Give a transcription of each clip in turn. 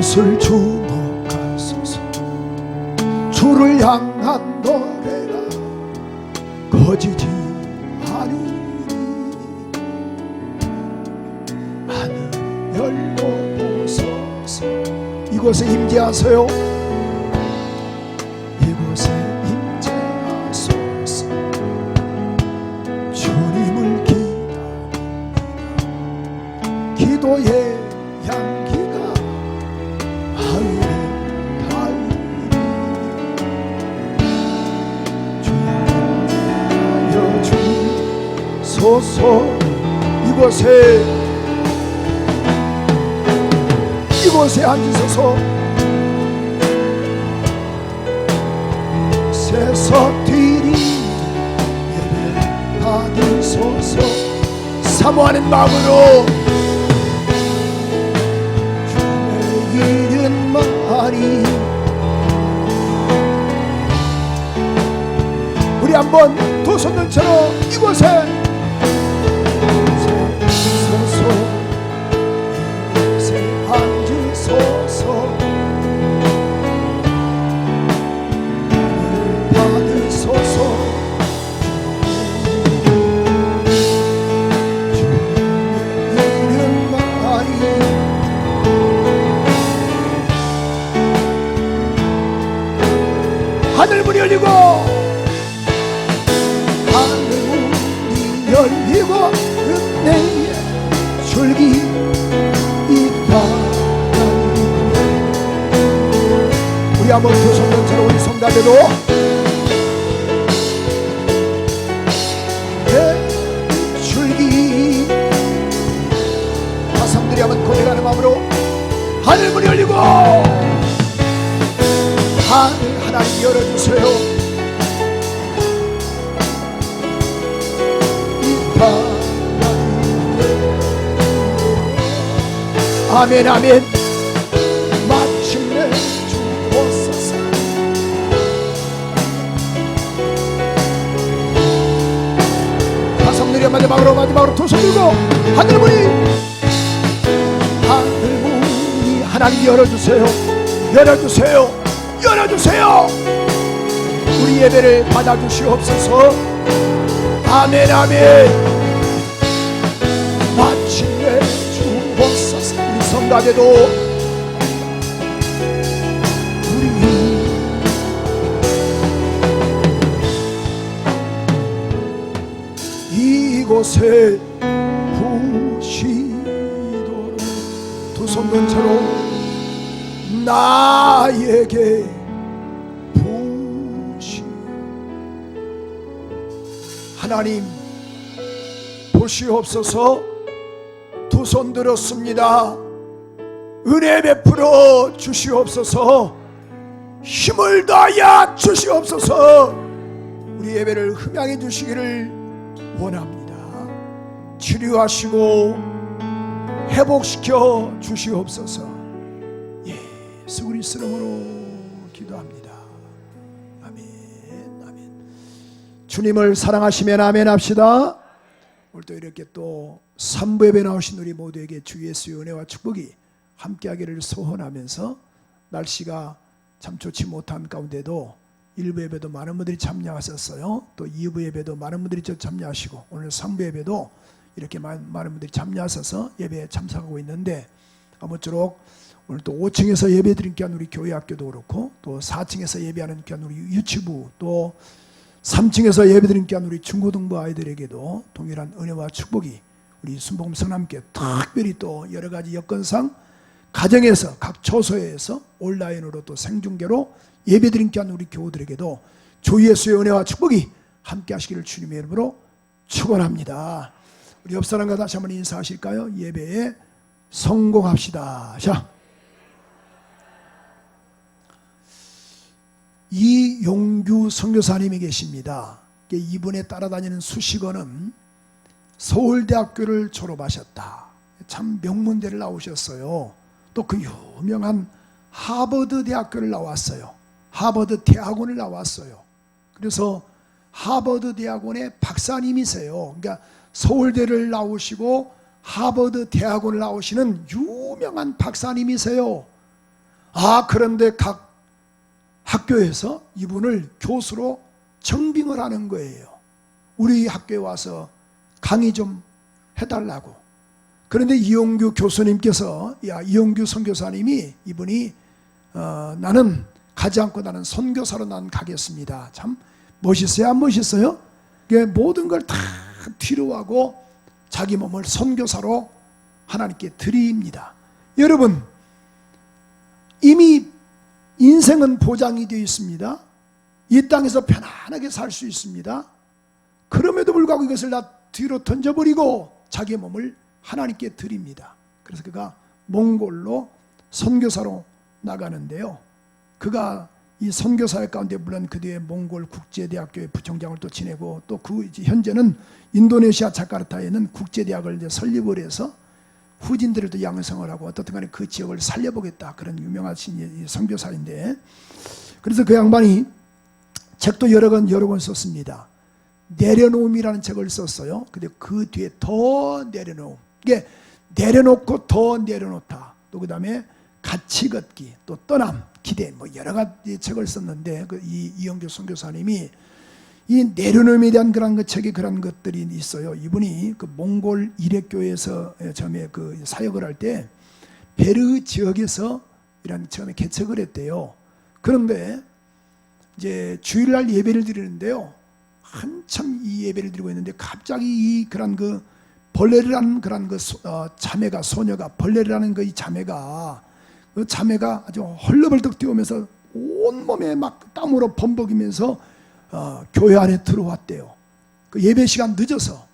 그것을 주목하소서. 주를 향한 노래가 꺼지지 않으리. 하늘 열고 보소서. 이곳에 임재하세요. 이곳에 임재하소서. 주님을 기다립니다. 기도의 향기가 하늘에 닿으리. 주여 주소서. 이곳에 앉으소서. 세석들이 예배 받으소서. 사모하는 마음으로 주의 이른 말이. 우리 한번 두 손을 들어 이곳에 서서 이곳에 앉으소서. 하늘문이 열리고 하늘문이 열리고 은혜의 줄기 있다. 우리 한번 두 손을 들어 우리 성가대도 줄기 가성들이 한번 고백하는 마음으로 하늘문이 열리고 하늘 하나님 열어주세요. 아멘 아멘. 마침내 주옵소서. 가성들이 마지막으로 두 손 들고 하늘문이 하나님 열어주세요. 우리 예배를 받아주시옵소서. 아멘 아멘. 마침내 주옵소서. 우리 성가대도 우리 이곳에 부시도록 두 손 든 채로 나에게 하나님 보시옵소서. 두 손 들었습니다. 은혜 베풀어 주시옵소서. 힘을 다하여 주시옵소서. 우리 예배를 흠양해 주시기를 원합니다. 치료하시고 회복시켜 주시옵소서. 예수 그리스도 이름으로 기도합니다. 아멘 아멘. 주님을 사랑하시면 아멘 합시다. 오늘 또 이렇게 또 3부 예배 나오신 우리 모두에게 주 예수의 은혜와 축복이 함께하기를 소원하면서, 날씨가 참 좋지 못한 가운데도 1부 예배도 많은 분들이 참여하셨어요. 또 2부 예배도 많은 분들이 참여하시고 오늘 3부 예배도 이렇게 많은 분들이 참여하셔서 예배에 참석하고 있는데, 아무쪼록 오늘 또 5층에서 예배 드린 귀한 우리 교회 학교도 그렇고, 또 4층에서 예배하는 귀한 우리 유치부, 또 3층에서 예배 드린 귀한 우리 중고등부 아이들에게도 동일한 은혜와 축복이 우리 순복음 성남교회, 특별히 또 여러 가지 여건상 가정에서 각 초소에서 온라인으로 또 생중계로 예배 드린 귀한 우리 교우들에게도 주 예수의 은혜와 축복이 함께 하시기를 주님의 이름으로 축원합니다. 우리 옆 사람과 다시 한번 인사하실까요? 예배에 성공합시다. 자, 이용규 선교사님이 계십니다. 이분에 따라다니는 수식어는 서울대학교를 졸업하셨다. 참 명문대를 나오셨어요. 또 그 유명한 하버드 대학교를 나왔어요. 하버드 대학원을 나왔어요. 그래서 하버드 대학원의 박사님이세요. 그러니까 서울대를 나오시고 하버드 대학원을 나오시는 유명한 박사님이세요. 그런데 각 학교에서 이분을 교수로 정빙을 하는 거예요. 우리 학교에 와서 강의 좀 해달라고. 그런데 이용규 교수님께서, 이용규 선교사님이, 이분이 나는 가지 않고 나는 선교사로 난 가겠습니다. 참 멋있어요, 안 멋있어요? 모든 걸 다 뒤로 하고 자기 몸을 선교사로 하나님께 드립니다. 여러분, 이미 인생은 보장이 되어 있습니다. 이 땅에서 편안하게 살 수 있습니다. 그럼에도 불구하고 이것을 다 뒤로 던져버리고 자기 몸을 하나님께 드립니다. 그래서 그가 몽골로 선교사로 나가는데요, 그가 이 선교사역 가운데 물론 그 뒤에 몽골 국제대학교의 부총장을 또 지내고, 또 그 현재는 인도네시아 자카르타에 있는 국제대학을 이제 설립을 해서 후진들을 또 양성을 하고 어떻든 간에 그 지역을 살려보겠다, 그런 유명하신 선교사인데, 그래서 그 양반이 책도 여러 권 썼습니다. 내려놓음이라는 책을 썼어요. 근데 그 뒤에 더 내려놓음, 이게 내려놓고 더 내려놓다, 또 그 다음에 같이 걷기, 또 떠남, 기대, 뭐 여러 가지 책을 썼는데, 이영규 선교사님이 이 내려놓음에 대한 그런 그 책에 그런 것들이 있어요. 이분이 그 몽골 이렉교에서 처음에 그 사역을 할 때 베르 지역에서 이런 처음에 개척을 했대요. 그런데 이제 주일날 예배를 드리는데요, 한참 이 예배를 드리고 있는데 갑자기 이 그런 그 벌레라는 그런 그 자매가, 소녀가, 벌레라는 그 이 자매가, 그 자매가 아주 헐레벌떡 뛰어오면서 온몸에 막 땀으로 범벅이면서 교회 안에 들어왔대요. 그 예배 시간 늦어서.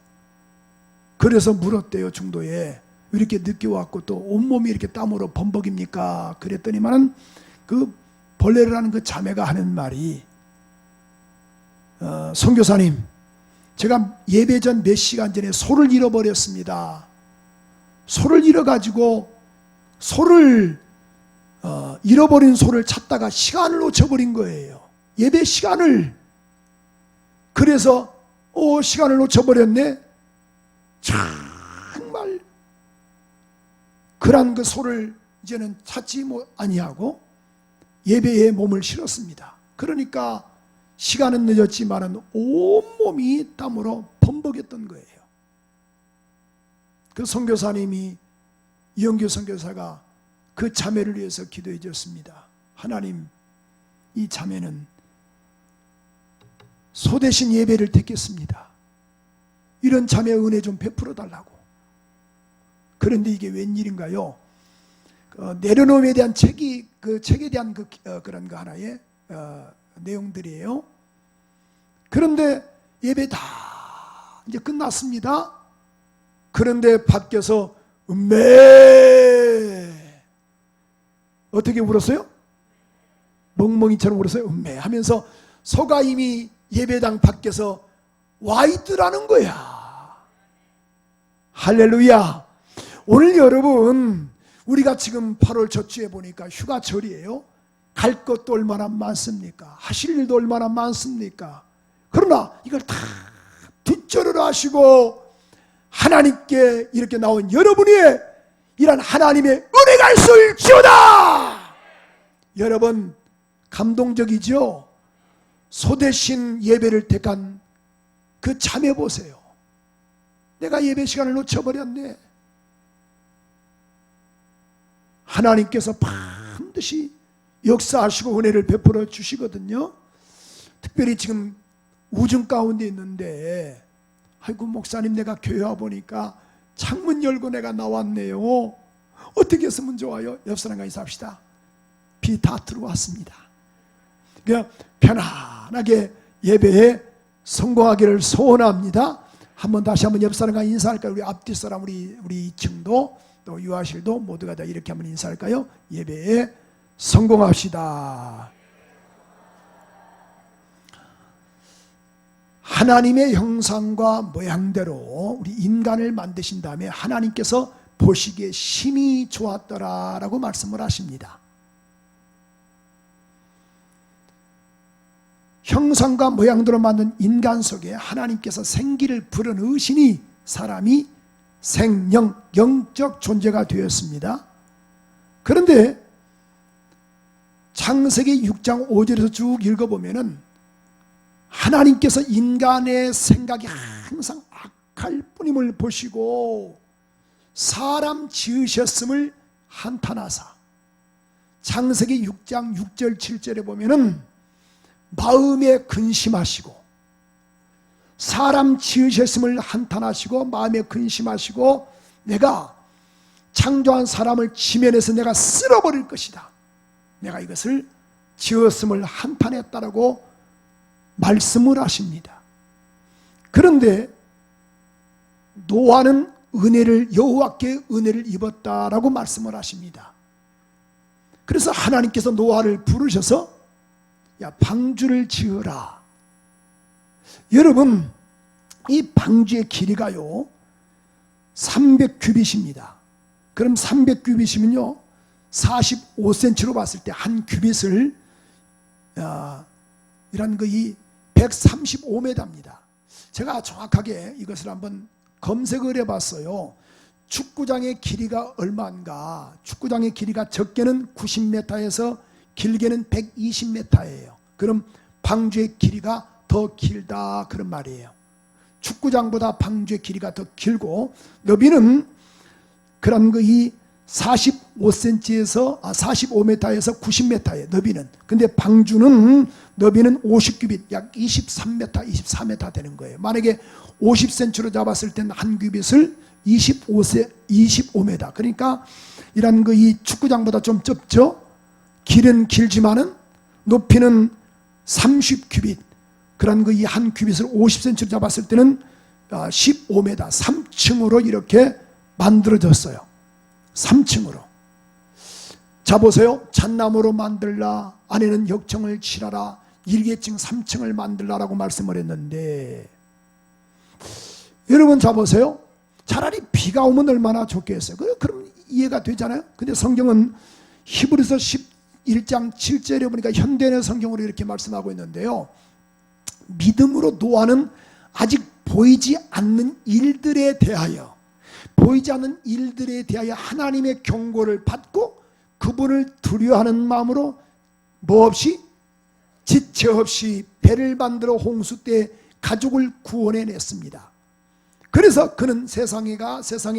그래서 물었대요, 중도에. 왜 이렇게 늦게 왔고 또 온몸이 이렇게 땀으로 범벅입니까? 그랬더니만은 그 벌레라는 그 자매가 하는 말이, 선교사님, 제가 예배 전 몇 시간 전에 소를 잃어버렸습니다. 소를 잃어가지고 잃어버린 소를 찾다가 시간을 놓쳐버린 거예요. 예배 시간을. 그래서 시간을 놓쳐버렸네. 정말 그런 그 소를 이제는 찾지 아니하고 예배에 몸을 실었습니다. 그러니까 시간은 늦었지만은 온몸이 땀으로 범벅했던 거예요. 그 선교사님이, 이영규 선교사가 그 자매를 위해서 기도해 줬습니다. 하나님, 이 자매는 소 대신 예배를 택했습니다. 이런 자매의 은혜 좀 베풀어 달라고. 그런데 이게 웬일인가요? 내려놓음에 대한 책에 대한 그런 거 하나의 내용들이에요. 그런데 예배 다 이제 끝났습니다. 그런데 밖에서 어떻게 울었어요? 멍멍이처럼 울었어요. 하면서 소가 이미 예배당 밖에서 와 있더라는 거야. 할렐루야. 오늘 여러분, 우리가 지금 8월 첫주에 보니까 휴가철이에요. 갈 것도 얼마나 많습니까? 하실 일도 얼마나 많습니까? 그러나 이걸 다 뒷전으로 하시고 하나님께 이렇게 나온 여러분이 이런 하나님의 은혜가 있을지어다. 여러분, 감동적이죠? 소 대신 예배를 택한 그 자매 보세요. 내가 예배 시간을 놓쳐버렸네. 하나님께서 반드시 역사하시고 은혜를 베풀어 주시거든요. 특별히 지금 우중 가운데 있는데, 아이고 목사님, 내가 교회 와보니까 창문 열고 내가 나왔네요. 어떻게 했으면 좋아요? 옆 사람과 인사합시다. 비 다 들어왔습니다. 그냥 편안하게 예배에 성공하기를 소원합니다. 다시 한번 옆 사람과 인사할까요? 우리 앞뒤 사람, 우리 2층도 또 유아실도 모두가 다 이렇게 한번 인사할까요? 예배에 성공합시다. 하나님의 형상과 모양대로 우리 인간을 만드신 다음에 하나님께서 보시기에 심히 좋았더라라고 말씀을 하십니다. 형상과 모양대로 만든 인간 속에 하나님께서 생기를 불어넣으시니 사람이 영적 존재가 되었습니다. 그런데 창세기 6장 5절에서 쭉 읽어보면은 하나님께서 인간의 생각이 항상 악할 뿐임을 보시고 사람 지으셨음을 한탄하사, 창세기 6장 6절 7절에 보면은 마음에 근심하시고, 사람 지으셨음을 한탄하시고 마음에 근심하시고, 내가 창조한 사람을 지면에서 내가 쓸어버릴 것이다, 내가 이것을 지었음을 한탄했다라고 말씀을 하십니다. 그런데 노아는 여호와께 은혜를 입었다라고 말씀을 하십니다. 그래서 하나님께서 노아를 부르셔서 야, 방주를 지으라. 여러분, 이 방주의 길이가요 300규빗입니다. 그럼 300규빗이면요 45cm로 봤을 때 한 규빗을 이란 이 135m입니다. 제가 정확하게 이것을 한번 검색을 해봤어요. 축구장의 길이가 얼마인가? 축구장의 길이가 적게는 90m에서 길게는 120m예요. 그럼 방주의 길이가 더 길다 그런 말이에요. 축구장보다 방주의 길이가 더 길고, 너비는 그런 이 45cm에서 45m에서 90m예요. 너비는. 근데 방주는 너비는 50규빗, 약 23m, 24m 되는 거예요. 만약에 50cm로 잡았을 때는 한 규빗을 25m. 그러니까 이런 이 축구장보다 좀 좁죠. 길은 길지만은 높이는 30규빗. 그런 이 한 규빗을 50cm로 잡았을 때는 15m, 3층으로 이렇게 만들어졌어요. 3층으로. 자 보세요. 잣나무로 만들라, 안에는 역청을 칠하라, 일개층 3층을 만들라라고 말씀을 했는데, 여러분 자 보세요. 차라리 비가 오면 얼마나 좋겠어요. 그럼 이해가 되잖아요. 근데 성경은 히브리서 11장 7절에 보니까 현대의 성경으로 이렇게 말씀하고 있는데요, 믿음으로 노아는 아직 보이지 않는 일들에 대하여 하나님의 경고를 받고 그분을 두려워하는 마음으로 뭐 없이, 지체 없이 배를 만들어 홍수 때 가족을 구원해냈습니다. 그래서 그는 세상에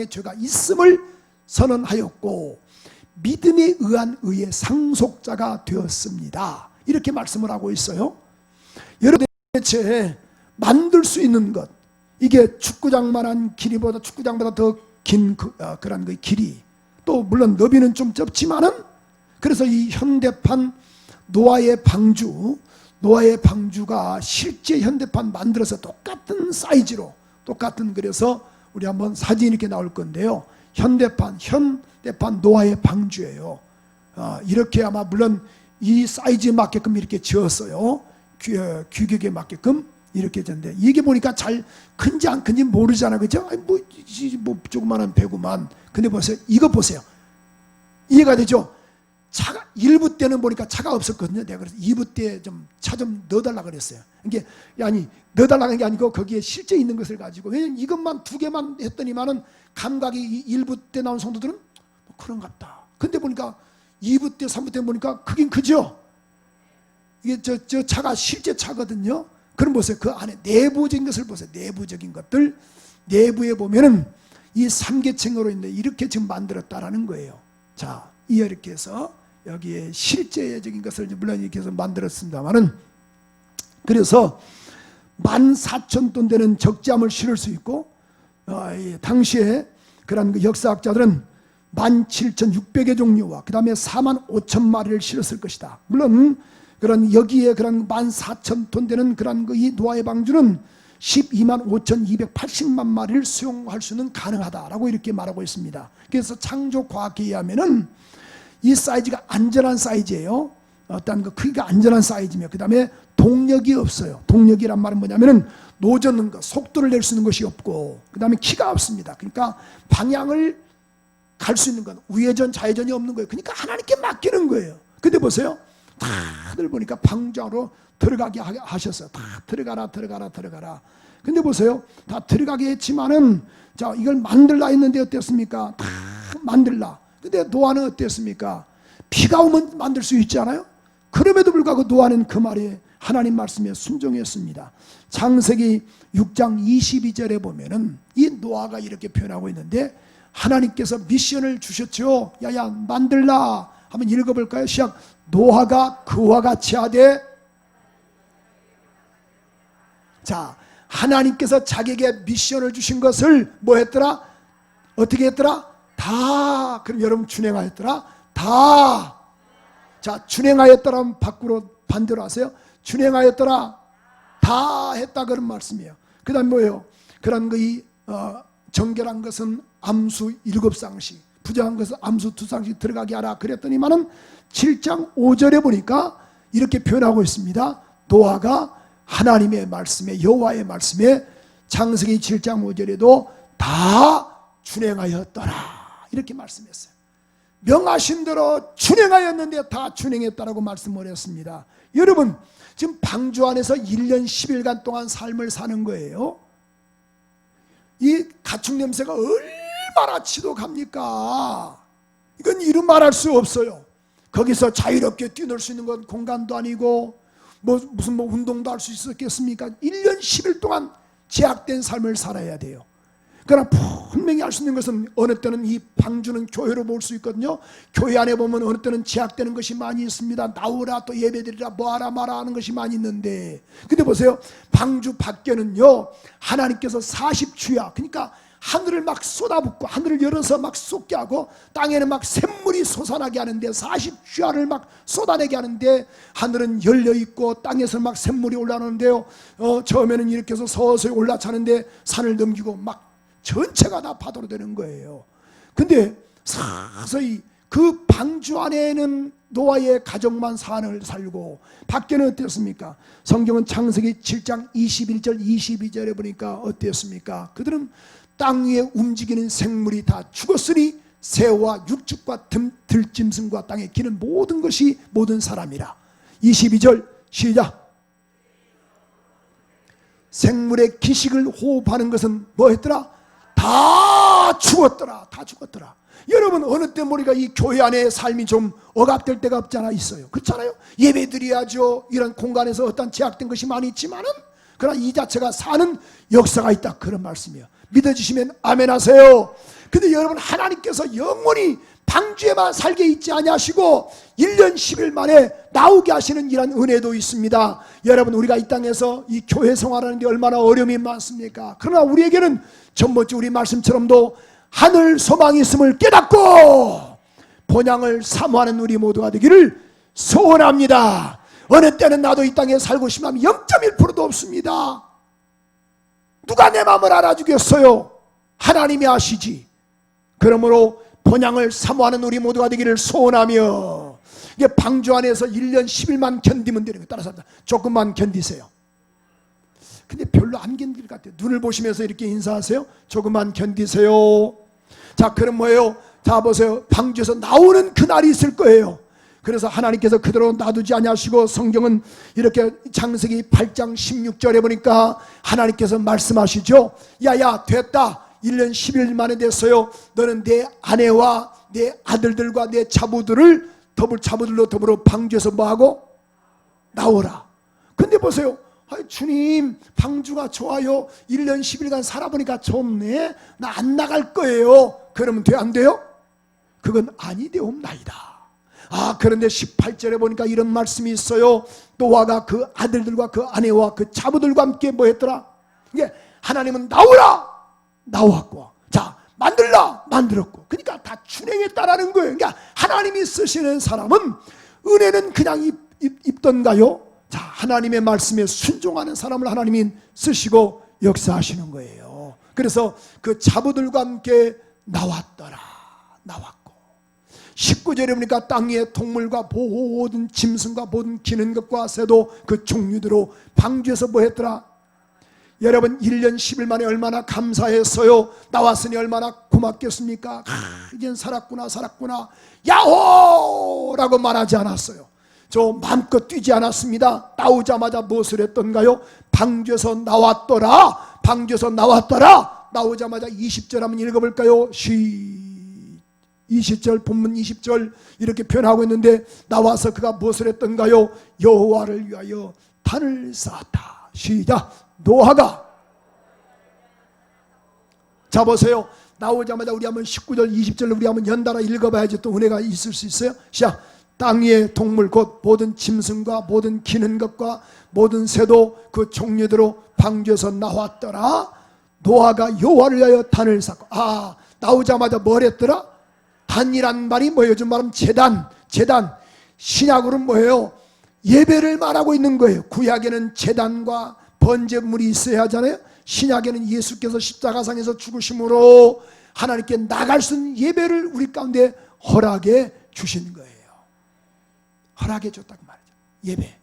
죄가 있음을 선언하였고 믿음에 의한 의의 상속자가 되었습니다. 이렇게 말씀을 하고 있어요. 여러분, 대체 만들 수 있는 것, 이게 축구장만한 길이보다, 축구장보다 더 긴 그런 그 길이, 또 물론 너비는 좀 좁지만은, 그래서 이 현대판 노아의 방주가 실제 현대판 만들어서 똑같은 사이즈로, 그래서 우리 한번 사진 이렇게 나올 건데요, 현대판 노아의 방주예요. 이렇게 아마 물론 이 사이즈에 맞게끔 이렇게 지었어요. 규격에 맞게끔 이렇게 됐는데, 이게 보니까 잘 큰지 안 큰지 모르잖아, 그죠? 뭐 조그만한 배구만. 근데 보세요, 이거 보세요. 이해가 되죠? 차가 1부 때는 보니까 차가 없었거든요. 내가 그래서 2부 때 좀 차 좀 넣어달라 그랬어요. 이게 아니 넣어달라는 게 아니고 거기에 실제 있는 것을 가지고, 왜냐면 이것만 2개만 했더니만은 감각이 1부 때 나온 성도들은 뭐 그런갑다. 근데 보니까 2부 때 3부 때 보니까 크긴 크죠. 이게 저 차가 실제 차거든요. 그럼 보세요. 그 안에 내부적인 것을 보세요. 내부적인 것들, 내부에 보면은 이 3계층으로 있는데 이렇게 지금 만들었다라는 거예요. 자, 이렇게 해서 여기에 실제적인 것을 물론 이렇게 해서 만들었습니다만은, 그래서 14,000톤 되는 적재함을 실을 수 있고, 당시에 그런 그 역사학자들은 17,600의 종류와 그 다음에 45,000마리를 실었을 것이다. 물론 그런 여기에 그런 14,000톤 되는 그런 이 노아의 방주는 125,280만 마리를 수용할 수는 가능하다라고 이렇게 말하고 있습니다. 그래서 창조과학에 의하면은 이 사이즈가 안전한 사이즈예요. 어떤 그 크기가 안전한 사이즈며, 그 다음에 동력이 없어요. 동력이란 말은 뭐냐면은 노젓는 것, 속도를 낼 수 있는 것이 없고, 그 다음에 키가 없습니다. 그러니까 방향을 갈 수 있는 건 우회전, 좌회전이 없는 거예요. 그러니까 하나님께 맡기는 거예요. 근데 보세요. 다들 보니까 방주로 들어가게 하셨어요. 다 들어가라. 근데 보세요. 다 들어가게 했지만은, 자, 이걸 만들라 했는데 어땠습니까? 다 만들라. 근데 노아는 어땠습니까? 비가 오면 만들 수 있잖아요. 그럼에도 불구하고 노아는 그 말에 하나님 말씀에 순종했습니다. 창세기 6장 22절에 보면은 이 노아가 이렇게 표현하고 있는데, 하나님께서 미션을 주셨죠. 야야 만들라. 한번 읽어볼까요? 시작. 노아가 그와 같이 하되. 자, 하나님께서 자기에게 미션을 주신 것을 뭐 했더라? 어떻게 했더라? 다. 그럼 여러분 준행하였더라? 다. 자, 준행하였더라 밖으로 반대로 하세요. 준행하였더라 다 했다, 그런 말씀이에요. 그 다음 뭐예요? 그런 그 정결한 것은 암수 7쌍씩, 부정한 것은 암수 2쌍씩 들어가게 하라 그랬더니만은 7장 5절에 보니까 이렇게 표현하고 있습니다. 노아가 하나님의 말씀에, 여호와의 말씀에 창세기 7장 5절에도 다 준행하였더라 이렇게 말씀했어요. 명하신 대로 준행하였는데 다 준행했다라고 말씀을 했습니다. 여러분, 지금 방주 안에서 1년 10일간 동안 삶을 사는 거예요. 이 가축 냄새가 얼마나 지독합니까? 이건 이루 말할 수 없어요. 거기서 자유롭게 뛰놀 수 있는 건 공간도 아니고 무슨 운동도 할 수 있었겠습니까? 1년 10일 동안 제약된 삶을 살아야 돼요. 그러나 분명히 알 수 있는 것은 어느 때는 이 방주는 교회로 볼 수 있거든요. 교회 안에 보면 어느 때는 제약되는 것이 많이 있습니다. 나오라, 또 예배드리라, 뭐하라 마라 하는 것이 많이 있는데, 근데 보세요, 방주 밖에는요 하나님께서 40주야, 그러니까 하늘을 막 쏟아붓고 하늘을 열어서 막 쏟게 하고 땅에는 막 샘물이 솟아나게 하는데, 40주야를 막 쏟아내게 하는데 하늘은 열려있고 땅에서 막 샘물이 올라오는데요, 처음에는 이렇게 해서 서서히 올라차는데 산을 넘기고 막 전체가 다 파도로 되는 거예요. 근데 서서히 그 방주 안에는 노아의 가족만 산을 살고 밖에는 어땠습니까? 성경은 창세기 7장 21절 22절에 보니까 어땠습니까? 그들은 땅 위에 움직이는 생물이 다 죽었으니 새와 육축과 들짐승과 땅에 기는 모든 것이 모든 사람이라. 22절 시작. 생물의 기식을 호흡하는 것은 뭐 했더라? 다 죽었더라. 다 죽었더라. 여러분, 어느 때 우리가 이 교회 안에 삶이 좀 억압될 때가 없잖아 있어요. 그렇잖아요. 예배 드려야죠. 이런 공간에서 어떤 제약된 것이 많이 있지만은 그러나 이 자체가 사는 역사가 있다, 그런 말씀이에요. 믿어주시면 아멘 하세요. 근데 여러분, 하나님께서 영원히 방주에만 살게 있지 아니하시고 1년 10일 만에 나오게 하시는 이런 은혜도 있습니다. 여러분, 우리가 이 땅에서 이 교회 생활하는 게 얼마나 어려움이 많습니까? 그러나 우리에게는 전번주 우리 말씀처럼도 하늘 소망이 있음을 깨닫고 본향을 사모하는 우리 모두가 되기를 소원합니다. 어느 때는 나도 이 땅에 살고 싶으면 0.1%도 없습니다. 누가 내 마음을 알아주겠어요? 하나님이 아시지. 그러므로 본향을 사모하는 우리 모두가 되기를 소원하며, 이게 방주 안에서 1년 10일만 견디면 되는 거예요. 따라서 조금만 견디세요. 근데 별로 안 견딜 것 같아요. 눈을 보시면서 이렇게 인사하세요. 조금만 견디세요. 자, 그럼 뭐예요? 자, 보세요. 방주에서 나오는 그날이 있을 거예요. 그래서 하나님께서 그대로 놔두지 아니하시고, 성경은 이렇게 창세기 8장 16절에 보니까 하나님께서 말씀하시죠. 야야, 됐다. 1년 10일 만에 됐어요. 너는 내 아내와 내 아들들과 내 자부들로 더불어 방주에서 뭐하고? 나오라. 근데 보세요. 주님, 방주가 좋아요. 1년 10일간 살아보니까 좋네. 나 안 나갈 거예요. 그러면 돼, 안 돼요? 그건 아니되옵나이다. 그런데 18절에 보니까 이런 말씀이 있어요. 노아가 그 아들들과 그 아내와 그 자부들과 함께 뭐 했더라? 이게 하나님은 나오라! 나왔고, 자, 만들라! 만들었고. 그러니까 다 준행했다라는 거예요. 그러니까 하나님이 쓰시는 사람은 은혜는 그냥 입던가요? 자, 하나님의 말씀에 순종하는 사람을 하나님이 쓰시고 역사하시는 거예요. 그래서 그 자부들과 함께 나왔더라. 나왔고, 19절에 보니까 땅 위의 동물과 모든 짐승과 모든 기는 것과 새도 그 종류대로 방주에서 뭐 했더라? 여러분, 1년 10일 만에 얼마나 감사했어요. 나왔으니 얼마나 고맙겠습니까? 이젠 살았구나. 야호라고 말하지 않았어요. 저 마음껏 뛰지 않았습니다. 나오자마자 무엇을 했던가요? 방주에서 나왔더라. 방주에서 나왔더라. 나오자마자 20절 한번 읽어볼까요? 20절 본문 20절 이렇게 표현하고 있는데, 나와서 그가 무엇을 했던가요? 여호와를 위하여 단을 쌓았다. 시작. 노아가. 자 보세요. 나오자마자 우리 한번 19절 20절로 우리 한번 연달아 읽어봐야지 또 은혜가 있을 수 있어요. 시작. 땅 위의 동물 곧 모든 짐승과 모든 기는 것과 모든 새도 그 종류대로 방주에서 나왔더라. 노아가 여호와를 위하여 단을 쌓고. 나오자마자 뭘 했더라? 단이란 말이 뭐예요? 요즘 말하면 제단. 신약으로는 뭐예요? 예배를 말하고 있는 거예요. 구약에는 제단과 번제물이 있어야 하잖아요. 신약에는 예수께서 십자가상에서 죽으심으로 하나님께 나갈 수 있는 예배를 우리 가운데 허락해 주신 거예요. 허락해 줬다고 말이죠. 예배.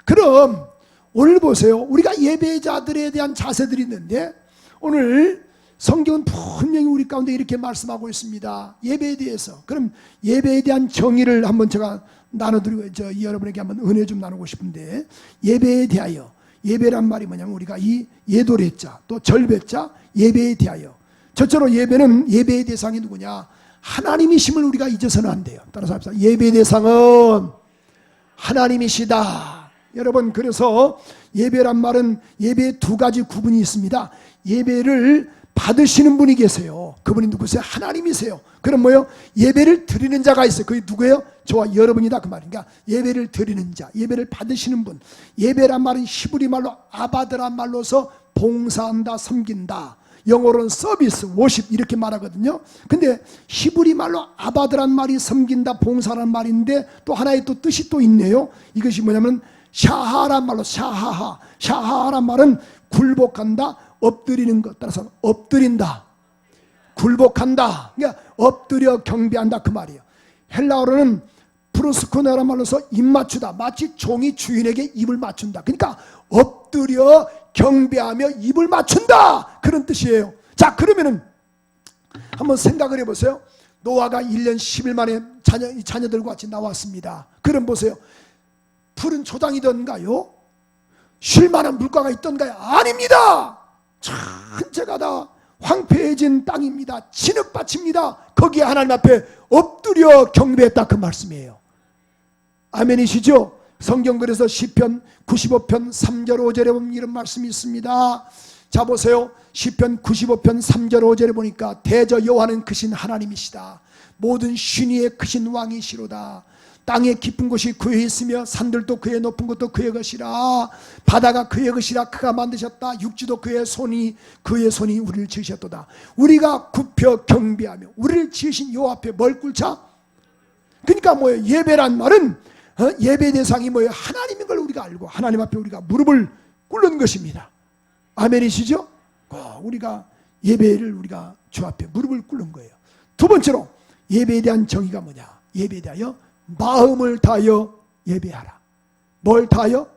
그럼 오늘 보세요. 우리가 예배자들에 대한 자세들이 있는데, 오늘 성경은 분명히 우리 가운데 이렇게 말씀하고 있습니다. 예배에 대해서. 그럼 예배에 대한 정의를 한번 제가 나눠드리고 여러분에게 한번 은혜 좀 나누고 싶은데, 예배에 대하여, 예배란 말이 뭐냐면 우리가 이 예도례자 또 절배자 예배에 대하여, 저처럼 예배는 예배의 대상이 누구냐? 하나님이심을 우리가 잊어서는 안 돼요. 따라서 합시다. 예배의 대상은 하나님이시다. 여러분, 그래서 예배란 말은 예배에 두 가지 구분이 있습니다. 예배를 받으시는 분이 계세요. 그분이 누구세요? 하나님이세요. 그럼 뭐예요? 예배를 드리는 자가 있어요. 그게 누구예요? 저와 여러분이다 그 말인가? 예배를 드리는 자, 예배를 받으시는 분. 예배란 말은 히브리 말로 아바드란 말로서 봉사한다, 섬긴다. 영어로는 서비스, 워십 이렇게 말하거든요. 근데 히브리 말로 아바드란 말이 섬긴다, 봉사란 말인데 또 하나의 또 뜻이 또 있네요. 이것이 뭐냐면 샤하란 말로 샤하란 말은 굴복한다, 엎드리는 것. 따라서 엎드린다, 굴복한다. 그러니까 엎드려 경배한다 그 말이에요. 헬라어로는 프로스코네란 말로서 입 맞추다. 마치 종이 주인에게 입을 맞춘다. 그러니까 엎드려 경배하며 입을 맞춘다. 그런 뜻이에요. 자, 그러면은 한번 생각을 해보세요. 노아가 1년 10일 만에 자녀들과 같이 나왔습니다. 그럼 보세요. 푸른 초장이던가요? 쉴만한 물가가 있던가요? 아닙니다. 전체가 다 황폐해진 땅입니다. 진흙밭입니다. 거기에 하나님 앞에 엎드려 경배했다 그 말씀이에요. 아멘이시죠? 성경 그래서 시편 95편 3절 5절에 보면 이런 말씀이 있습니다. 자 보세요. 시편 95편 3절 5절에 보니까 대저 여호와는 크신 하나님이시다. 모든 신위의 크신 왕이시로다. 땅의 깊은 곳이 그의 있으며 산들도 그의 높은 곳도 그의 것이라. 바다가 그의 것이라. 그가 만드셨다. 육지도 그의 손이 우리를 지으셨도다. 우리가 굽혀 경배하며 우리를 지으신 여호와 앞에 뭘 꿇자? 그러니까 뭐예요? 예배란 말은 예배 대상이 뭐예요? 하나님인 걸 우리가 알고 하나님 앞에 우리가 무릎을 꿇는 것입니다. 아멘이시죠? 우리가 예배를 우리가 주 앞에 무릎을 꿇는 거예요. 두 번째로 예배에 대한 정의가 뭐냐? 예배에 대하여 마음을 다하여 예배하라. 뭘 다하여?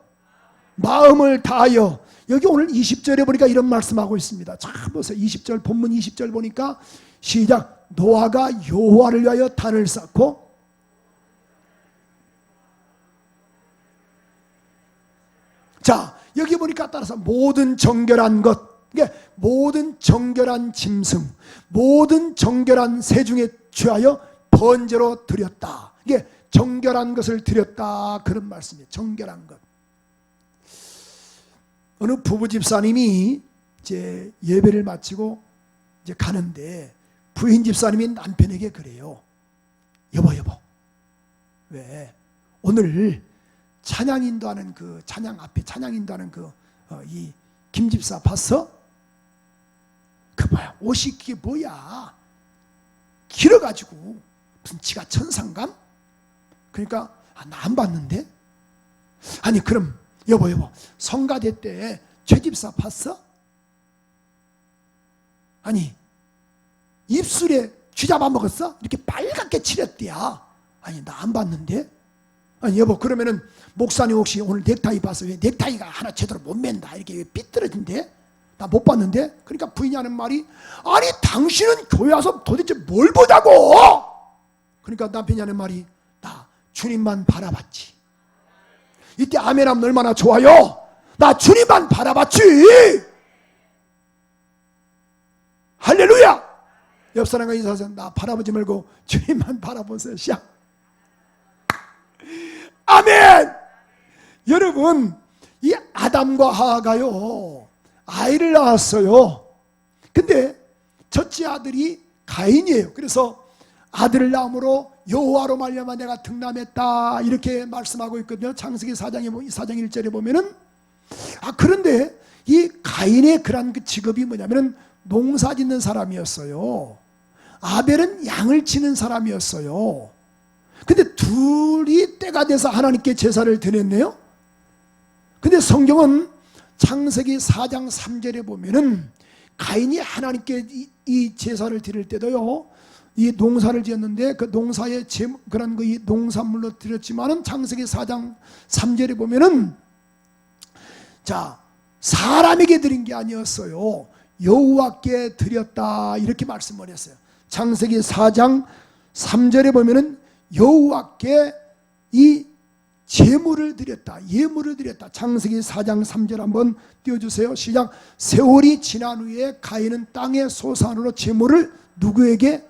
마음을 다하여. 여기 오늘 20절에 보니까 이런 말씀하고 있습니다. 자 보세요. 20절 본문 20절 보니까 시작. 노아가 여호와를 위하여 단을 쌓고. 자 여기 보니까 따라서 모든 정결한 것, 그러니까 모든 정결한 짐승, 모든 정결한 새 중에 취하여 번제로 드렸다. 이게 정결한 것을 드렸다 그런 말씀이에요. 정결한 것. 어느 부부 집사님이 이제 예배를 마치고 이제 가는데 부인 집사님이 남편에게 그래요. 여보 왜 오늘 찬양 인도하는 그 찬양 앞에 찬양 인도하는 이 김집사 봤어? 그 뭐야 옷이 그게 뭐야 길어가지고 무슨 지가 천상감? 그러니까 나 안 봤는데? 아니 그럼 여보 성가대 때 최 집사 봤어? 아니 입술에 쥐 잡아먹었어? 이렇게 빨갛게 칠했대야. 아니 나 안 봤는데? 아니 여보 그러면은 목사님 혹시 오늘 넥타이 봤어? 왜 넥타이가 하나 제대로 못 맨다 이렇게 왜 삐뚤어진대? 나 못 봤는데? 그러니까 부인이 하는 말이 아니 당신은 교회 와서 도대체 뭘 보자고? 그러니까 남편이 하는 말이 나 주님만 바라봤지. 이때 아멘하면 얼마나 좋아요? 나 주님만 바라봤지. 할렐루야. 옆 사람과 인사하세요. 나 바라보지 말고 주님만 바라보세요. 시작. 아멘. 여러분, 이 아담과 하와가요 아이를 낳았어요. 근데 첫째 아들이 가인이에요. 그래서 아들을 낳음으로 여호와로 말미암아 내가 등남했다 이렇게 말씀하고 있거든요. 창세기 4장 1절에 보면은 그런데 이 가인의 그런 그 직업이 뭐냐면은 농사 짓는 사람이었어요. 아벨은 양을 치는 사람이었어요. 근데 둘이 때가 돼서 하나님께 제사를 드렸네요. 근데 성경은 창세기 4장 3절에 보면은 가인이 하나님께 이 제사를 드릴 때도요, 이 농사를 지었는데 그 농사의 그런 그 농산물로 드렸지만은 창세기 4장 3절에 보면은 자, 사람에게 드린 게 아니었어요. 여호와께 드렸다 이렇게 말씀을 했어요. 창세기 4장 3절에 보면은 여호와께 이 제물을 드렸다, 예물을 드렸다. 창세기 4장 3절 한번 띄워주세요. 시작. 세월이 지난 후에 가인은 땅의 소산으로 제물을 누구에게?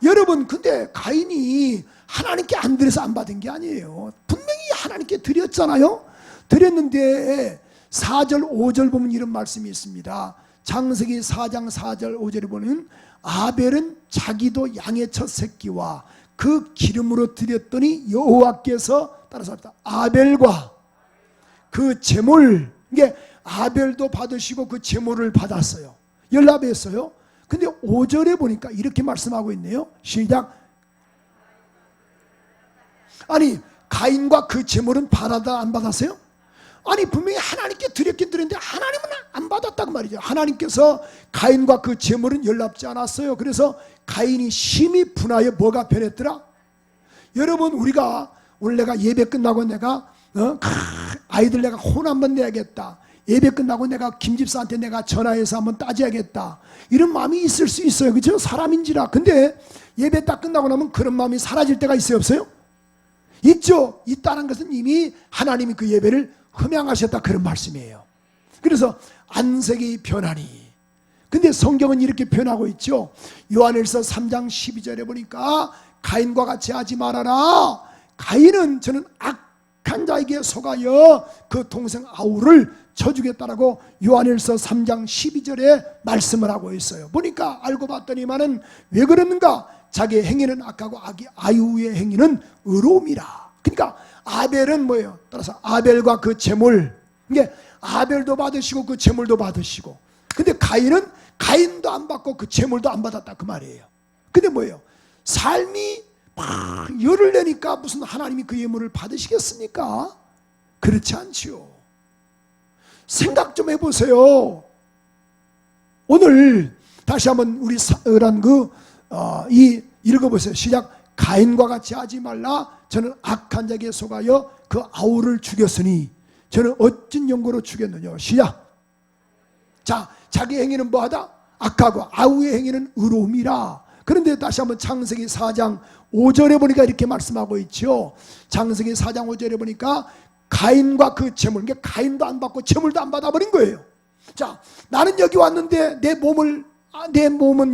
여러분, 근데 가인이 하나님께 안 드려서 안 받은 게 아니에요. 분명히 하나님께 드렸잖아요. 드렸는데 4절 5절 보면 이런 말씀이 있습니다. 창세기 4장 4절 5절에 보면 아벨은 자기도 양의 첫 새끼와 그 기름으로 드렸더니 여호와께서 따라서 아벨과 그 제물, 이게 아벨도 받으시고 그 제물을 받았어요. 연락했어요. 근데 5절에 보니까 이렇게 말씀하고 있네요. 시작. 아니, 가인과 그 제물은 받았다 안 받았어요? 아니, 분명히 하나님께 드렸긴 드렸는데 하나님은 안 받았다고 말이죠. 하나님께서 가인과 그 제물은 연락지 않았어요. 그래서 가인이 심히 분하여 뭐가 변했더라? 여러분, 우리가 오늘 내가 예배 끝나고 내가 아이들 내가 혼 한번 내야겠다, 예배 끝나고 내가 김집사한테 내가 전화해서 한번 따져야겠다, 이런 마음이 있을 수 있어요. 그렇죠? 사람인지라. 근데 예배 딱 끝나고 나면 그런 마음이 사라질 때가 있어요, 없어요? 있죠. 있다는 것은 이미 하나님이 그 예배를 흠양하셨다 그런 말씀이에요. 그래서 안색이 변하니. 근데 성경은 이렇게 표현하고 있죠. 요한일서 3장 12절에 보니까 가인과 같이 하지 말아라. 가인은 저는 악한 자에게 속하여 그 동생 아우를 쳐주겠다라고 요한일서 3장 12절에 말씀을 하고 있어요. 보니까 알고 봤더니만은 왜 그러는가? 자기의 행위는 악하고 아이후의 행위는 의로움이라. 그러니까 아벨은 뭐예요? 따라서 아벨과 그 제물, 이게 아벨도 받으시고 그 제물도 받으시고, 근데 가인은 가인도 안 받고 그 제물도 안 받았다 그 말이에요. 근데 뭐예요? 삶이 막 열을 내니까 무슨 하나님이 그 예물을 받으시겠습니까? 그렇지 않지요. 생각 좀 해보세요. 오늘 다시 한번 우리 읽어보세요. 시작. 가인과 같이 하지 말라. 저는 악한 자에게 속하여 그 아우를 죽였으니 저는 어찌 용고로 죽였느냐. 시작. 자, 자기 행위는 뭐하다? 악하고 아우의 행위는 의로움이라. 그런데 다시 한번 창세기 4장 5절에 보니까 이렇게 말씀하고 있죠. 창세기 4장 5절에 보니까 가인과 그 제물, 그러니까 가인도 안 받고 제물도 안 받아버린 거예요. 자, 나는 여기 왔는데 내 몸은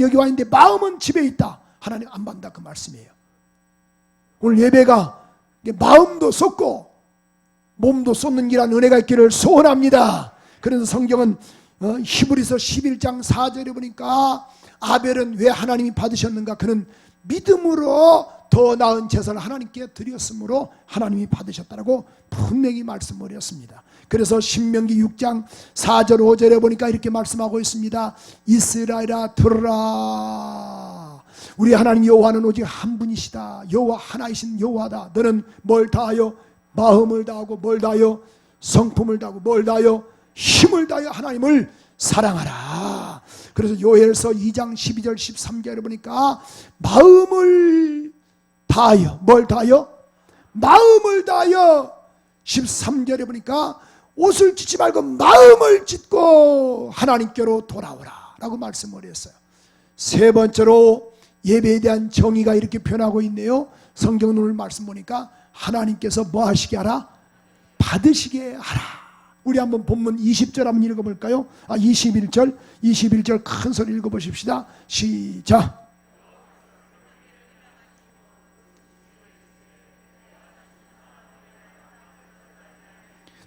여기 와 있는데 마음은 집에 있다. 하나님 안 받는다 그 말씀이에요. 오늘 예배가 마음도 쏟고 몸도 쏟는 길한 은혜가 있기를 소원합니다. 그래서 성경은 히브리서 11장 4절에 보니까 아벨은 왜 하나님이 받으셨는가? 그는 믿음으로 더 나은 제사를 하나님께 드렸으므로 하나님이 받으셨다라고 분명히 말씀을 했습니다. 그래서 신명기 6장 4절 5절에 보니까 이렇게 말씀하고 있습니다. 이스라엘아 들으라. 우리 하나님 여호와는 오직 한 분이시다. 여호와 하나이신 여호와다. 너는 뭘 다하여? 마음을 다하고 뭘 다하여? 성품을 다하고 뭘 다하여? 힘을 다하여 하나님을 사랑하라. 그래서 요엘서 2장 12절 13절에 보니까 마음을 다하여, 뭘 다하여? 마음을 다하여. 13절에 보니까 옷을 찢지 말고 마음을 찢고 하나님께로 돌아오라 라고 말씀을 했어요. 세 번째로 예배에 대한 정의가 이렇게 표현하고 있네요. 성경 오늘 말씀 보니까 하나님께서 뭐 하시게 하라? 받으시게 하라. 우리 한번 본문 20절 한번 읽어볼까요? 21절 큰 소리 읽어보십시다. 시작.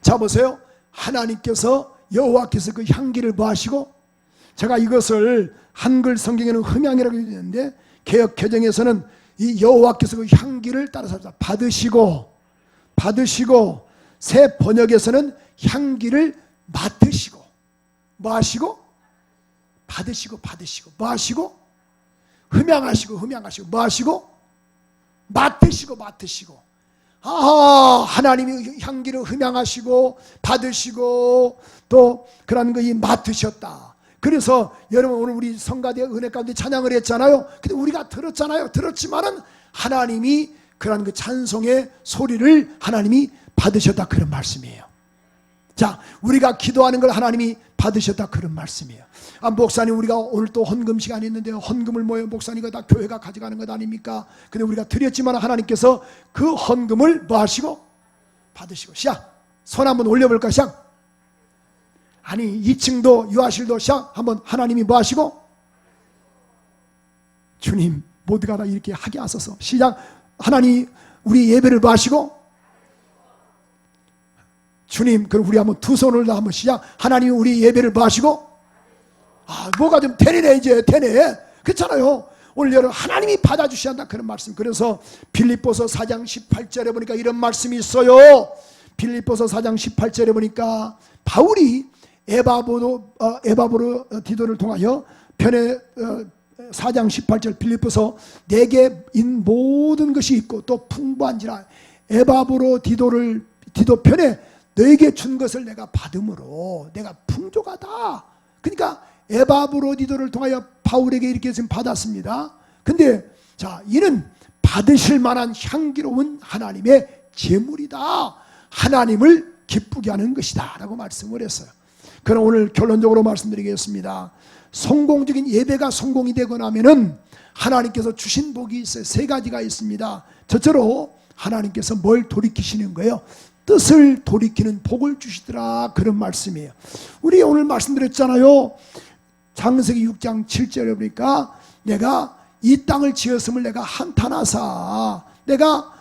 자 보세요. 하나님께서 여호와께서 그 향기를 뭐 하시고, 제가 이것을 한글 성경에는 흠향이라고 되는데 개역 개정에서는 이 여호와께서 그 향기를 따라서 받으시고, 새 번역에서는 향기를 맡으시고, 뭐 하시고? 받으시고 뭐 하시고? 흠향하시고 뭐 하시고? 맡으시고. 하나님이 향기를 흠향하시고 받으시고 또 그런 거 맡으셨다. 그래서 여러분 오늘 우리 성가대 은혜 가운데 찬양을 했잖아요. 근데 우리가 들었지만은 하나님이 그런 그 찬송의 소리를 하나님이 받으셨다, 그런 말씀이에요. 자, 우리가 기도하는 걸 하나님이 받으셨다, 그런 말씀이에요. 목사님, 우리가 오늘 또 헌금 시간이 있는데요, 헌금을 목사님이 다 교회가 가져가는 것 아닙니까? 근데 우리가 드렸지만 하나님께서 그 헌금을 뭐 하시고? 받으시고. 시작. 손 한번 올려볼까? 시작. 아니, 2층도 유아실도 시작. 한번 하나님이 뭐 하시고? 주님, 모두가 다 이렇게 하게 하소서. 시작. 하나님, 우리 예배를 뭐 하시고? 주님, 그럼 우리 한번 두 손을 다 한번 시작. 하나님, 우리 예배를 뭐 하시고? 뭐가 좀 되네, 이제 되네. 그렇잖아요. 오늘 여러분, 하나님이 받아주셔야 한다, 그런 말씀. 그래서 빌립보서 4장 18절에 보니까 이런 말씀이 있어요. 빌립보서 4장 18절에 보니까 바울이 에바보로 디도를 통하여 편에 4장 18절 빌립보서 내게 인 모든 것이 있고 또 풍부한지라 에바보로 디도 편에 너에게 준 것을 내가 받음으로 내가 풍족하다. 그러니까 에바브로디도를 통하여 바울에게 이렇게 지금 받았습니다. 근데 자, 이는 받으실 만한 향기로운 하나님의 제물이다. 하나님을 기쁘게 하는 것이다 라고 말씀을 했어요. 그럼 오늘 결론적으로 말씀드리겠습니다. 성공적인 예배가 성공이 되고 나면은 하나님께서 주신 복이 있어요. 세 가지가 있습니다. 첫째로 하나님께서 뭘 돌이키시는 거예요? 뜻을 돌이키는 복을 주시더라, 그런 말씀이에요. 우리 오늘 말씀드렸잖아요. 창세기 6장 7절에 보니까 내가 이 땅을 지었음을 내가 한탄하사 내가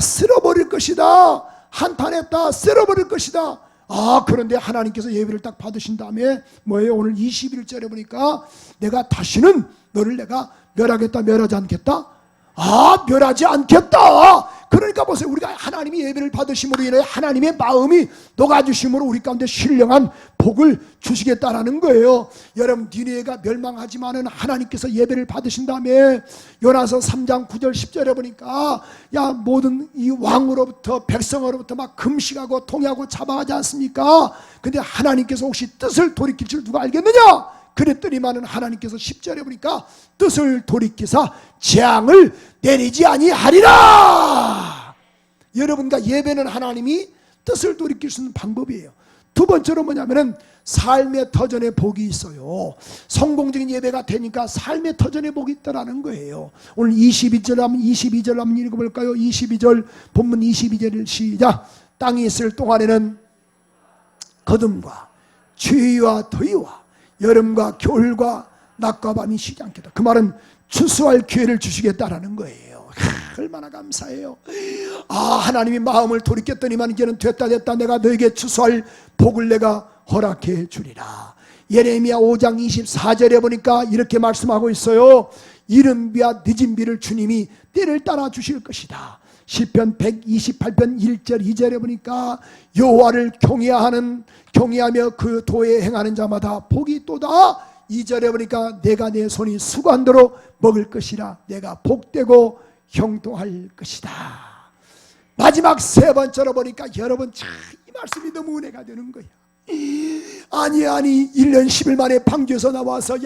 쓸어버릴 것이다. 한탄했다, 쓸어버릴 것이다. 그런데 하나님께서 예배를 딱 받으신 다음에 뭐예요? 오늘 21절에 보니까 내가 다시는 너를 내가 멸하겠다, 멸하지 않겠다. 멸하지 않겠다. 그러니까 보세요. 우리가 하나님이 예배를 받으심으로 인해 하나님의 마음이 녹아주심으로 우리 가운데 신령한 복을 주시겠다라는 거예요. 여러분, 니느웨가 멸망하지만은 하나님께서 예배를 받으신 다음에 요나서 3장 9절 10절에 보니까 모든 이 왕으로부터 백성으로부터 막 금식하고 통회하고 잡아가지 않습니까? 근데 하나님께서 혹시 뜻을 돌이킬 줄 누가 알겠느냐? 그랬더니만은 하나님께서 10절에 보니까 뜻을 돌이키사 재앙을 내리지 아니하리라. 여러분과 예배는 하나님이 뜻을 돌이킬 수 있는 방법이에요. 두 번째로 뭐냐면은 삶의 터전에 복이 있어요. 성공적인 예배가 되니까 삶의 터전에 복이 있다라는 거예요. 오늘 22절 한번 읽어볼까요? 22절 본문 22절을 시작. 땅이 있을 동안에는 거둠과 추위와 더위와 여름과 겨울과 낮과 밤이 쉬지 않겠다. 그 말은 추수할 기회를 주시겠다라는 거예요. 얼마나 감사해요. 하나님이 마음을 돌이켰더니만 이제는 됐다 내가 너에게 추수할 복을 내가 허락해 주리라. 예레미야 5장 24절에 보니까 이렇게 말씀하고 있어요. 이른 비와 늦은 비를 주님이 때를 따라 주실 것이다. 시편 128편 1절 2절에 보니까 여호와를 경외하며 그 도에 행하는 자마다 복이 있도다. 2절에 보니까 내가 내 손이 수고한 대로 먹을 것이라. 내가 복되고 형통할 것이다. 마지막 세 번째로 보니까 여러분 참 이 말씀이 너무 은혜가 되는 거야. 아니 1년 10일 만에 방주에서 나와서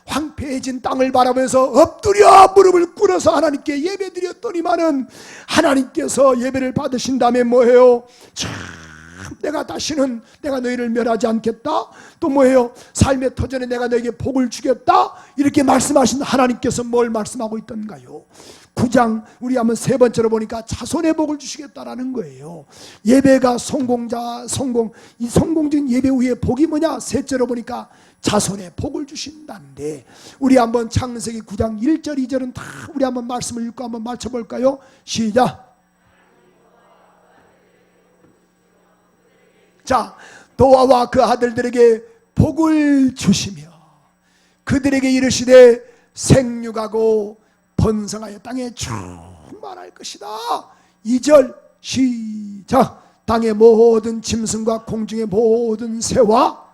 황폐해진 땅을 바라보면서 엎드려 무릎을 꿇어서 하나님께 예배 드렸더니만은 하나님께서 예배를 받으신 다음에 뭐해요? 내가 다시는 내가 너희를 멸하지 않겠다. 또 뭐예요? 삶의 터전에 내가 너에게 복을 주겠다. 이렇게 말씀하신 하나님께서 뭘 말씀하고 있던가요? 9장 우리 한번 세 번째로 보니까 자손의 복을 주시겠다라는 거예요. 예배가 이 성공적인 예배 후에 복이 뭐냐? 셋째로 보니까 자손의 복을 주신다는데 우리 한번 창세기 9장 1절 2절은 다 우리 한번 말씀을 읽고 한번 맞춰볼까요? 시작. 자, 노아와 그 아들들에게 복을 주시며 그들에게 이르시되 생육하고 번성하여 땅에 충만할 것이다. 2절 시작. 땅의 모든 짐승과 공중의 모든 새와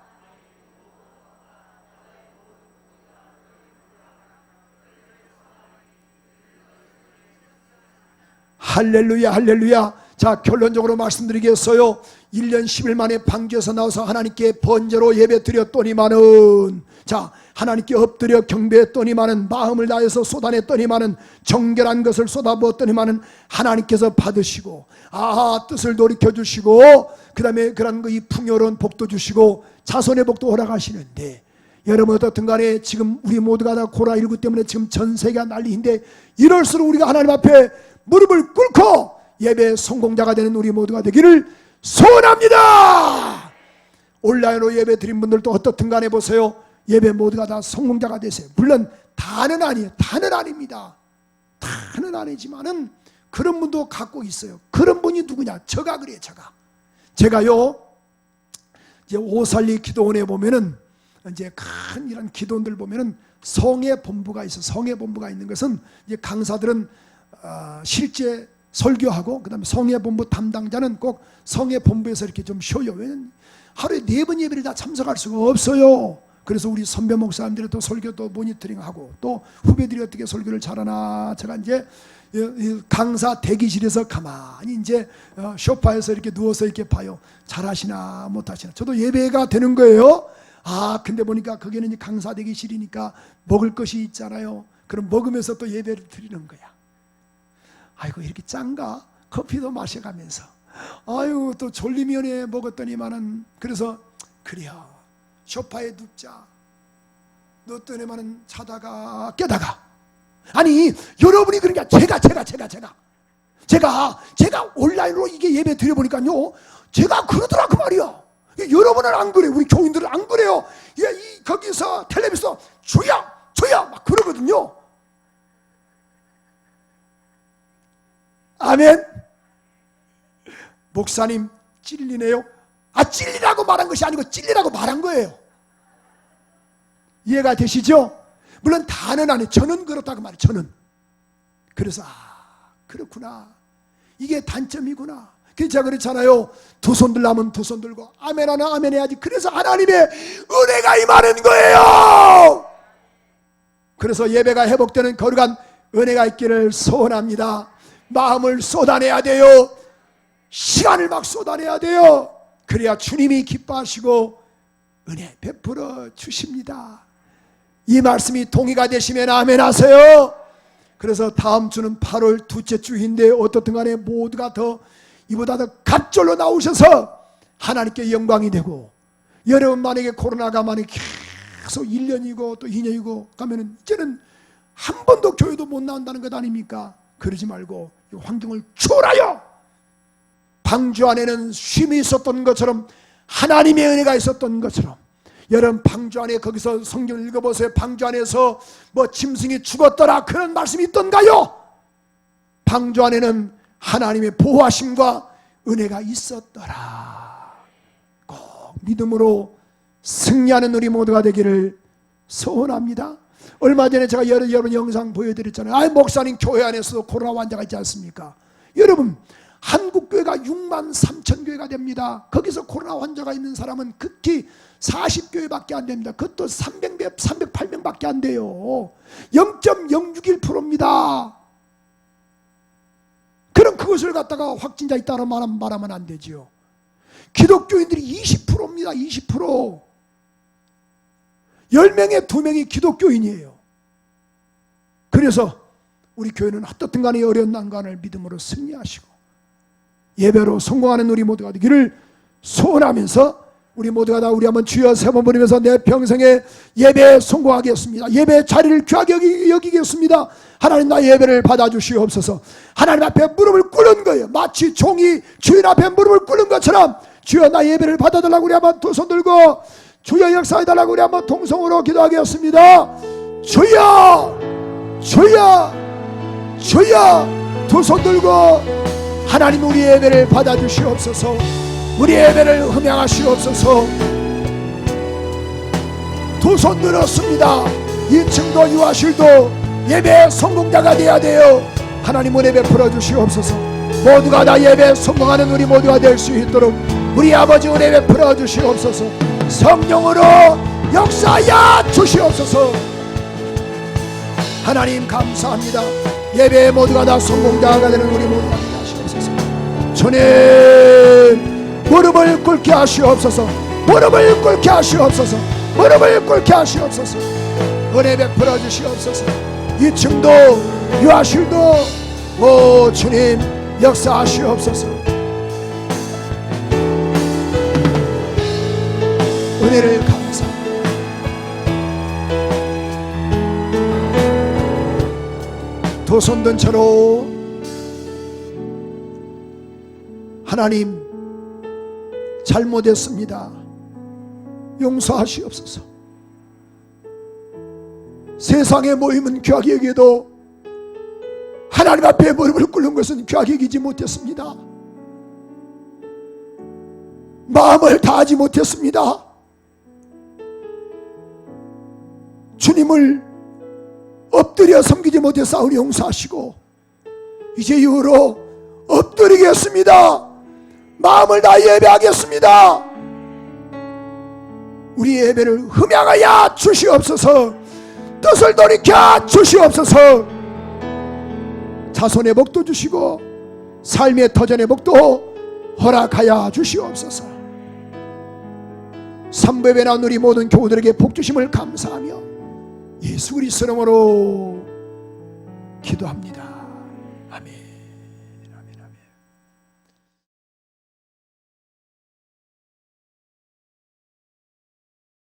할렐루야 할렐루야. 자, 결론적으로 말씀드리겠어요. 1년 10일 만에 방주에서 나와서 하나님께 번제로 예배 드렸더니만은, 자, 하나님께 엎드려 경배했더니만은, 마음을 다해서 쏟아냈더니만은, 정결한 것을 쏟아부었더니만은 하나님께서 받으시고, 뜻을 돌이켜주시고, 그 다음에 그런 이 풍요로운 복도 주시고 자손의 복도 허락하시는데, 여러분 어떻든 간에 지금 우리 모두가 다 코로나19 때문에 지금 전 세계가 난리인데, 이럴수록 우리가 하나님 앞에 무릎을 꿇고 예배 성공자가 되는 우리 모두가 되기를 소원합니다. 온라인으로 예배 드린 분들도 어떻든 간에 보세요. 예배 모두가 다 성공자가 되세요. 물론 다는 아니에요. 다는 아닙니다. 다는 아니지만은 그런 분도 갖고 있어요. 그런 분이 누구냐? 제가 그래요. 제가요 이제 오살리 기도원에 보면은 이제 큰 이런 기도원들 보면은 성의 본부가 있어. 성의 본부가 있는 것은 이제 강사들은 실제 설교하고 그다음에 성의 본부 담당자는 꼭 성의 본부에서 이렇게 좀 쉬어요. 왜냐면 하루에 4번 예배를 다 참석할 수가 없어요. 그래서 우리 선배 목사님들이 또 설교 또 모니터링하고 또 후배들이 어떻게 설교를 잘하나, 제가 이제 강사 대기실에서 가만히 이제 소파에서 이렇게 누워서 이렇게 봐요. 잘하시나 못하시나. 저도 예배가 되는 거예요. 근데 보니까 거기는 이제 강사 대기실이니까 먹을 것이 있잖아요. 그럼 먹으면서 또 예배를 드리는 거야. 아이고 이렇게 짠가? 커피도 마셔가면서 또 졸리면에 먹었더니만은, 그래서 그래요. 소파에 눕자. 눕더니만은 자다가 깨다가. 아니 여러분이 그러니까 제가 온라인으로 이게 예배 드려보니까요, 제가 그러더라 그 말이야. 여러분은 안 그래. 우리 교인들은 안 그래요. 거기서 텔레비전 주여 막 그러거든요. 아멘. 목사님 찔리네요. 찔리라고 말한 것이 아니고 찔리라고 말한 거예요. 이해가 되시죠? 물론 다는 아니에요. 저는 그렇다고 말해요. 저는. 그래서 그렇구나. 이게 단점이구나. 그래서 제가 그렇잖아요. 두 손 들라면 두 손 들고 아멘 하나 아멘 해야지. 그래서 하나님의 은혜가 임하는 거예요. 그래서 예배가 회복되는 거룩한 은혜가 있기를 소원합니다. 마음을 쏟아내야 돼요. 시간을 막 쏟아내야 돼요. 그래야 주님이 기뻐하시고 은혜 베풀어 주십니다. 이 말씀이 동의가 되시면 아멘 하세요. 그래서 다음 주는 8월 둘째 주인데 어떻든 간에 모두가 더 이보다 더 갑절로 나오셔서 하나님께 영광이 되고, 여러분 만약에 코로나가 만약에 계속 1년이고 또 2년이고 가면은 이제는 한 번도 교회도 못 나온다는 것 아닙니까? 그러지 말고 이 환경을 초월하여 방주 안에는 쉼이 있었던 것처럼, 하나님의 은혜가 있었던 것처럼, 여러분 방주 안에 거기서 성경을 읽어보세요. 방주 안에서 뭐 짐승이 죽었더라 그런 말씀이 있던가요? 방주 안에는 하나님의 보호하심과 은혜가 있었더라. 꼭 믿음으로 승리하는 우리 모두가 되기를 소원합니다. 얼마 전에 제가 여러분 영상 보여드렸잖아요. 목사님 교회 안에서도 코로나 환자가 있지 않습니까? 여러분 한국교회가 6만 3천 교회가 됩니다. 거기서 코로나 환자가 있는 사람은 극히 40교회밖에 안 됩니다. 그것도 308명밖에 안 돼요. 0.061%입니다. 그럼 그것을 갖다가 확진자 있다고 말하면 안 되죠. 기독교인들이 20%입니다. 20%. 10명에 2명이 기독교인이에요. 그래서 우리 교회는 어떻든 간에 어려운 난관을 믿음으로 승리하시고 예배로 성공하는 우리 모두가 되기를 소원하면서, 우리 모두가 다 우리 한번 주여 3번 부르면서 내 평생에 예배에 성공하겠습니다. 예배 자리를 귀하게 여기겠습니다. 하나님 나 예배를 받아주시옵소서. 하나님 앞에 무릎을 꿇는 거예요. 마치 종이 주인 앞에 무릎을 꿇는 것처럼 주여 나 예배를 받아달라고 우리 한번 두 손 들고 주여 역사해달라고 우리 한번 동성으로 기도하겠습니다. 주여 주여 주여 두 손 들고 하나님 우리 예배를 받아주시옵소서. 우리 예배를 흠양하시옵소서. 두 손 들었습니다. 2층도 유아실도 예배 성공자가 되어야 돼요. 하나님 은혜 베풀어 주시옵소서. 모두가 다 예배 성공하는 우리 모두가 될 수 있도록 우리 아버지 은혜 베풀어 주시옵소서. 성령으로 역사하여 주시옵소서. 하나님 감사합니다. 예배 모두가 다 성공자가 되는 우리 모두가 되게 하시옵소서. 주님 무릎을 꿇게 하시옵소서. 무릎을 꿇게 하시옵소서. 무릎을 꿇게 하시옵소서. 은혜 베풀어 주시옵소서. 2층도 유아실도 오 주님 역사하시옵소서. 은혜를 감사합니다. 두 손 든 채로 하나님 잘못했습니다. 용서하시옵소서. 세상의 모임은 귀하게 여겨도 하나님 앞에 무릎을 꿇는 것은 귀하게 여기지 못했습니다. 마음을 다하지 못했습니다. 주님을 엎드려 섬기지 못했사오니 용서하시고 이제 이후로 엎드리겠습니다. 마음을 다 예배하겠습니다. 우리 예배를 흠양하여 주시옵소서. 뜻을 돌이켜 주시옵소서. 자손의 복도 주시고 삶의 터전의 복도 허락하여 주시옵소서. 삼배에 나온 우리 모든 교우들에게 복 주심을 감사하며 예수 그리스도 이름으로 기도합니다.